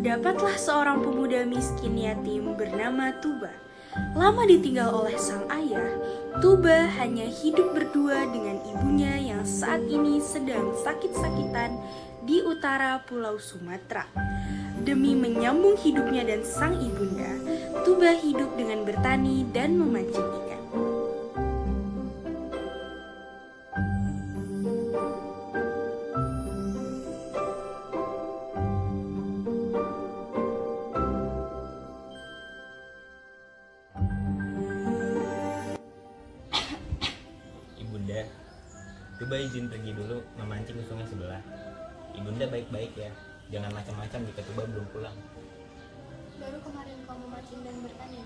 Terdapatlah seorang pemuda miskin yatim bernama Tuba. Lama ditinggal oleh sang ayah, Tuba hanya hidup berdua dengan ibunya yang saat ini sedang sakit-sakitan di utara Pulau Sumatera. Demi menyambung hidupnya dan sang ibunda, Tuba hidup dengan bertani dan memancing ikan. Ibunda, Tuba izin pergi dulu memancing ke sungai sebelah. Ibunda baik-baik ya, jangan macam-macam jika Tuba belum pulang. Baru kemarin kau memancing dan bertani.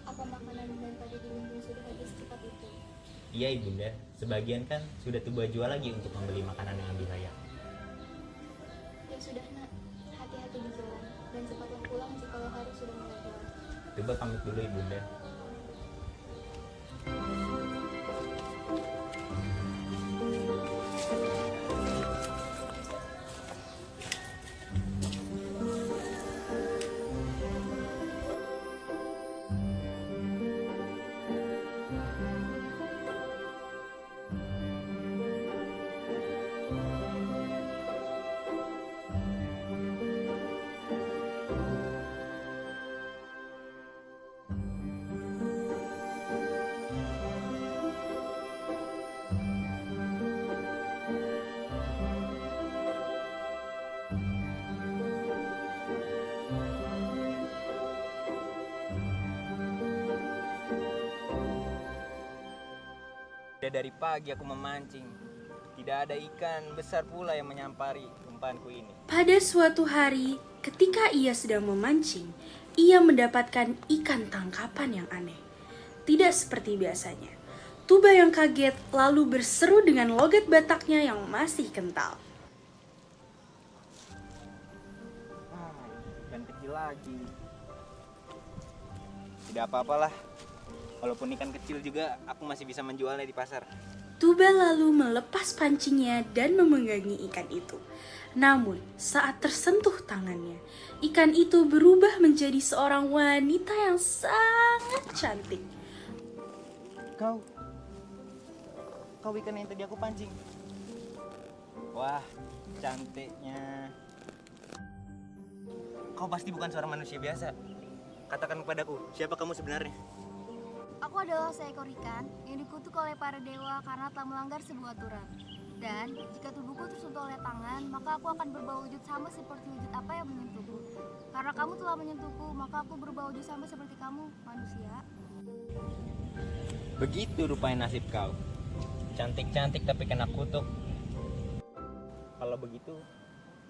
Apa makanan dan padi di lumbung sudah habis cepat itu? Iya Ibunda, sebagian kan sudah Tuba jual lagi untuk membeli makanan yang lebih layak. Ya sudah nak, hati-hati di jalan dan cepatlah pulang jikalau hari sudah mulai gelap. Tuba pamit dulu Ibunda. Dari pagi aku memancing, tidak ada ikan besar pula yang menyampari umpanku ini. Pada suatu hari, ketika ia sedang memancing, ia mendapatkan ikan tangkapan yang aneh. Tidak seperti biasanya. Tuba yang kaget lalu berseru dengan logat Bataknya yang masih kental. Ikan kecil lagi. Tidak apa-apalah. Walaupun ikan kecil juga, aku masih bisa menjualnya di pasar. Tuba lalu melepas pancingnya dan memenggangi ikan itu. Namun, saat tersentuh tangannya, ikan itu berubah menjadi seorang wanita yang sangat cantik. Kau ikan yang tadi aku pancing. Wah, cantiknya. Kau pasti bukan seorang manusia biasa. Katakan kepadaku, siapa kamu sebenarnya? Aku adalah seekor ikan yang dikutuk oleh para dewa karena telah melanggar sebuah aturan. Dan jika tubuhku tersentuh oleh tangan, maka aku akan berubah wujud sama seperti wujud apa yang menyentuhku. Karena kamu telah menyentuhku, maka aku berubah wujud sama seperti kamu, manusia. Begitu rupanya nasib kau. Cantik-cantik tapi kena kutuk. Kalau begitu,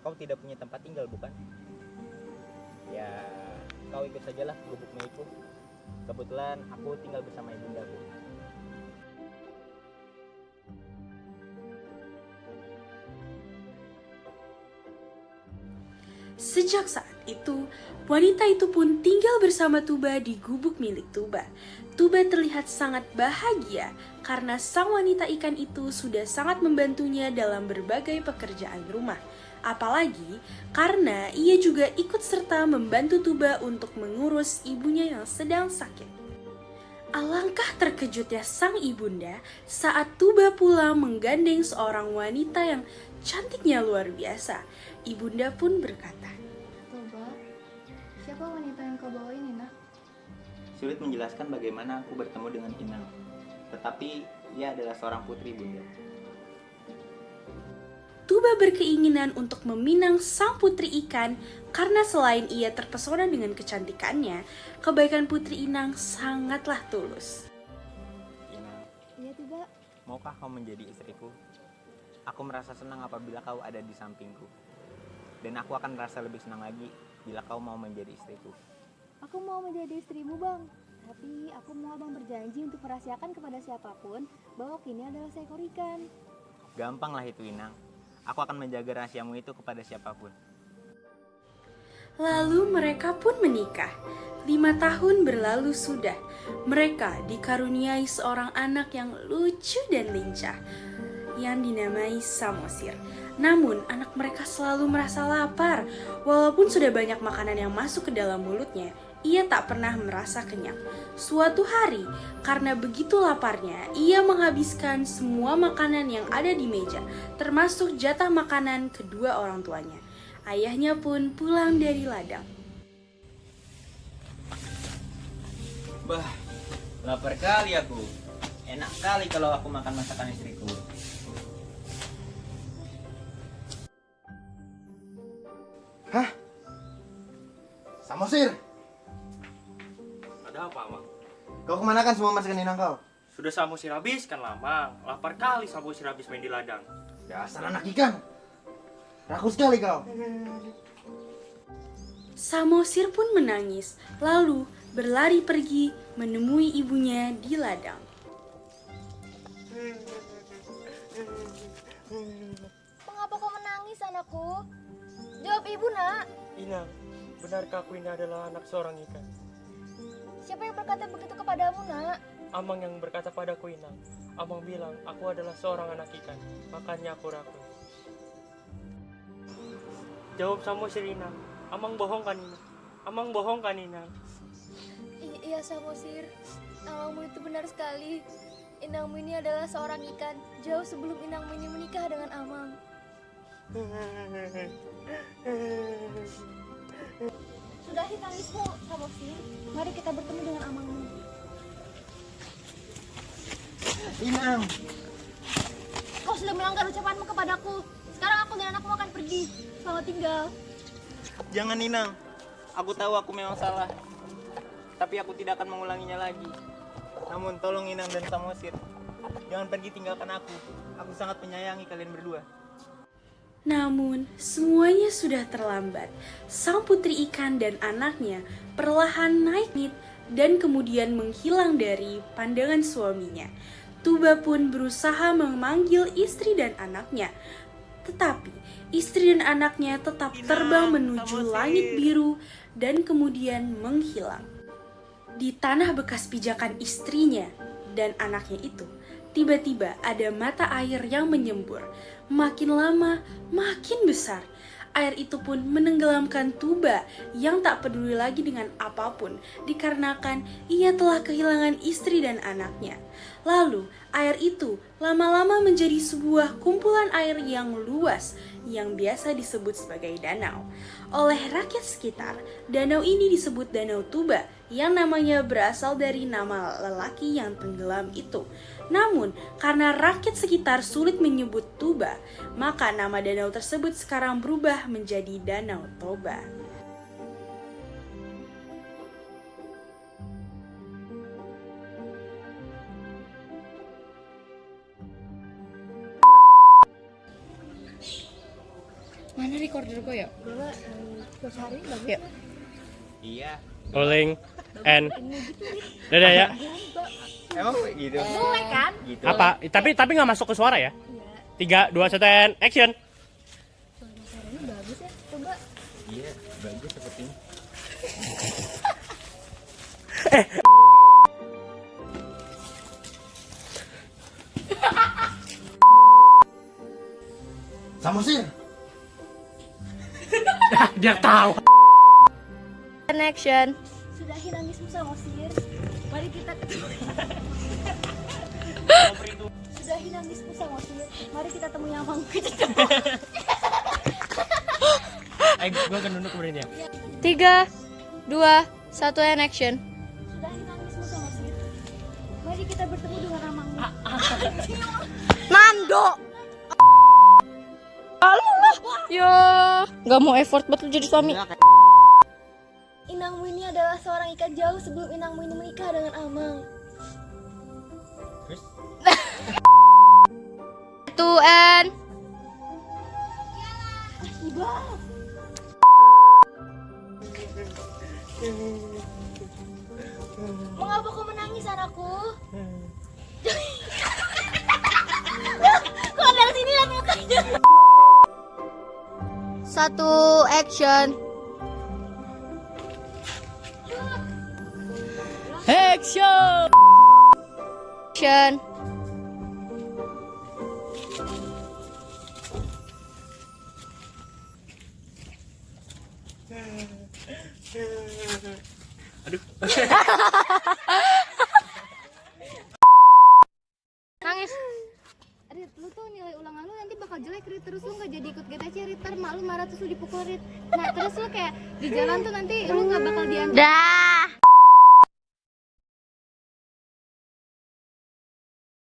kau tidak punya tempat tinggal bukan? Ya, kau ikut sajalah gubuk milikku. Kebetulan aku tinggal bersama ibundaku. Sejak saat itu, wanita itu pun tinggal bersama Tuba di gubuk milik Tuba. Tuba terlihat sangat bahagia karena sang wanita ikan itu sudah sangat membantunya dalam berbagai pekerjaan rumah. Apalagi karena ia juga ikut serta membantu Tuba untuk mengurus ibunya yang sedang sakit. Alangkah terkejutnya sang ibunda saat Tuba pula menggandeng seorang wanita yang cantiknya luar biasa. Ibunda pun berkata, Tuba, siapa wanita yang kau bawa ini, nak? Sulit menjelaskan bagaimana aku bertemu dengan Inang. Tetapi ia adalah seorang putri bunda. Tuba berkeinginan untuk meminang sang putri ikan karena selain ia terpesona dengan kecantikannya, kebaikan putri Inang sangatlah tulus. Inang, Iya, Tuba. maukah kau menjadi istriku? Aku merasa senang apabila kau ada di sampingku. Dan aku akan merasa lebih senang lagi bila kau mau menjadi istriku. Aku mau menjadi istrimu, Bang. Tapi aku mau Abang berjanji untuk merahasiakan kepada siapapun bahwa kini adalah seekor ikan. Gampanglah itu Inang. Aku akan menjaga rahasiamu itu kepada siapapun. Lalu mereka pun menikah. 5 tahun berlalu sudah. Mereka dikaruniai seorang anak yang lucu dan lincah. yang dinamai Samosir. Namun, anak mereka selalu merasa lapar. Walaupun sudah banyak makanan yang masuk ke dalam mulutnya, ia tak pernah merasa kenyang. Suatu hari, karena begitu laparnya, ia menghabiskan semua makanan yang ada di meja, termasuk jatah makanan kedua orang tuanya. Ayahnya pun pulang dari ladang. Bah, lapar kali aku. Enak kali kalau aku makan masakan istriku. Hah? Samosir, Ada apa, Mang? kau kemana kan semua masakan Inang kau? Sudah Samosir habiskan lah, Mang. Lapar kali Samosir habis main di ladang. Dasar anak ikan. Rakus sekali kau. Samosir pun menangis, lalu berlari pergi menemui ibunya di ladang. Mengapa kau menangis, anakku? Jawab ibu, nak. Inang, benarkah aku ini adalah anak seorang ikan? Siapa yang berkata begitu kepadamu, nak? Amang yang berkata padaku, Inang. Amang bilang aku adalah seorang anak ikan, makanya aku rakus. Jawab Samosir, Inang. Amang bohong kan, Inang? Amang bohong kan, Inang? Iya, Samosir. Namamu itu benar sekali. Inangmu ini adalah seorang ikan, jauh sebelum Inangmu ini menikah dengan Amang. Sudahi tangismu, Samosir. Mari kita bertemu dengan Amangmu. Inang, Kau sudah melanggar ucapanmu kepadaku. Sekarang aku dan anakmu akan pergi. Selamat tinggal. Jangan Inang. Aku tahu aku memang salah. Tapi aku tidak akan mengulanginya lagi. Namun tolong Inang dan Samosir, jangan pergi tinggalkan aku. Aku sangat menyayangi kalian berdua. Namun, semuanya sudah terlambat. Sang putri ikan dan anaknya perlahan naik dan kemudian menghilang dari pandangan suaminya. Tuba pun berusaha memanggil istri dan anaknya. Tetapi, istri dan anaknya tetap terbang menuju langit biru dan kemudian menghilang. Di tanah bekas pijakan istrinya dan anaknya itu, tiba-tiba ada mata air yang menyembur. Makin lama, makin besar. Air itu pun menenggelamkan Tuba yang tak peduli lagi dengan apapun dikarenakan ia telah kehilangan istri dan anaknya. Lalu, air itu lama-lama menjadi sebuah kumpulan air yang luas yang biasa disebut sebagai danau. Oleh rakyat sekitar, danau ini disebut Danau Tuba yang namanya berasal dari nama lelaki yang tenggelam itu. Namun, karena rakyat sekitar sulit menyebut Tuba, maka nama danau tersebut sekarang berubah menjadi Danau Toba. Mana recorder gue ya? Ya. Iya. Rolling and dadah ya. Emang gitu? Boleh kan? Gitu. Apa? Tapi nggak masuk ke suara ya? 3, 2, 1, and action. Suaranya bagus ya, coba. Iya, bagus sepertinya. Samosir. Dia tahu. Connection. Sudahi nangismu, Samosir. Mari kita ketemu. Sudahi nangismu, Samosir. Mari kita temui Amang. Gue akan nunduk kemudian ya. 3, 2, 1 and action. Sudahi nangismu, Samosir. Mari kita bertemu dengan Amang. Nando. Ya, nggak mau effort buat lu jadi suami. Inangmu ini adalah seorang ikan jauh sebelum Inangmu ini menikah dengan Amang. Terus? 2 and Iba. Mengapa kau menangis, anakku? Kok dari sini lihat mukanya? 1 action. Action. Aduh. Nangis. Rit, lu tuh nilai ulangan lu nanti bakal jelek, Rit. Terus lu nggak jadi ikut GTC, Rit. Ntar mak lu marah terus lu dipukul, Rit. Nah, terus lu kayak di jalan tuh nanti lu nggak bakal diantar. Dah.